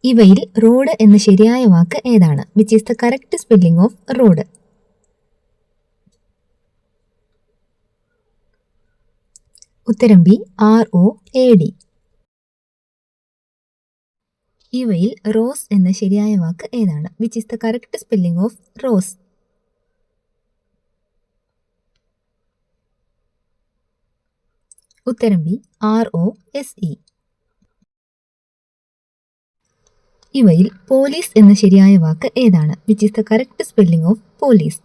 ഇവയിൽ റോഡ് എന്ന ശരിയായ വാക്ക് ഏതാണ്? Which is the correct spelling off road? ഉത്തരം ബി, ROAD. ഇവയിൽ റോസ് എന്ന ശരിയായ വാക്ക് ഏതാണ്? Which is the correct spelling of rows? ഉത്തരം ബി, ROSE. ഇവയിൽ പോലീസ് എന്ന ശരിയായ വാക്ക് ഏതാണ്? Which is the correct spelling of police?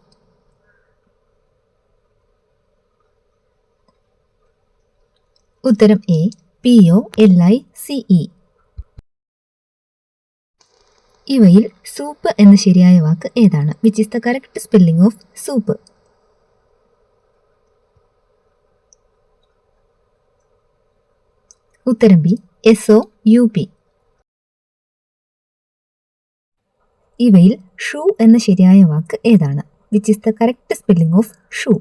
ഉത്തരം എ, POLICE. ഇവയിൽ സൂപ്പ് എന്ന ശരിയായ വാക്ക് ഏതാണ്? Which is the correct spelling of soup? ഉത്തരം ബി, SOUP. ഇവയിൽ ഷൂ എന്ന ശരിയായ വാക്ക് ഏതാണ്? Which is the correct spelling of shoe?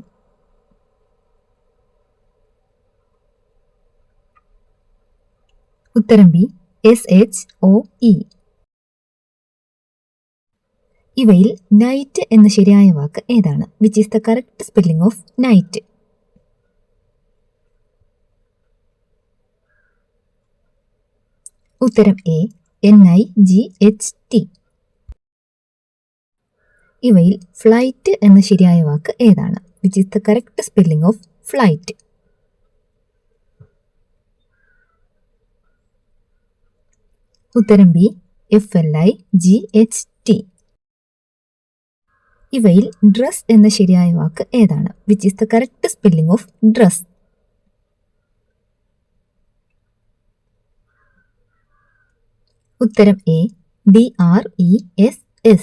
ഉത്തരം ബി, SHOE. ഇവയിൽ നൈറ്റ് എന്ന ശരിയായ വാക്ക് ഏതാണ്? Which is the correct spelling of night? ഉത്തരം എ, NIGHT. ഇവയിൽ ഫ്ലൈറ്റ് എന്ന ശരിയായ വാക്ക് ഏതാണ്? Which is the correct spelling of flight? ഉത്തരം ബി, FLIGHT. ഇവയിൽ ഡ്രസ് എന്ന ശരിയായ വാക്ക് ഏതാണ്? Which is the correct spelling of dress? ഉത്തരം എ, DRESS.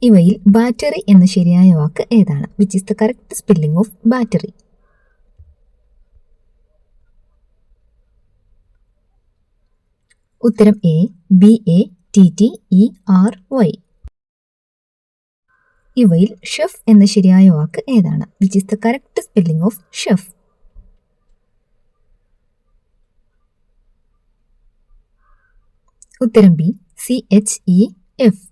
ഇവയിൽ ബാറ്ററി എന്ന ശരിയായ വാക്ക് ഏതാണ്? Which is the correct spelling of battery? ഉത്തരം എ, BATTERY. ഇവയിൽ ഷെഫ് എന്ന ശരിയായ വാക്ക് ഏതാണ്? Which is the correct spelling of chef? ഉത്തരം ബി, CHEF.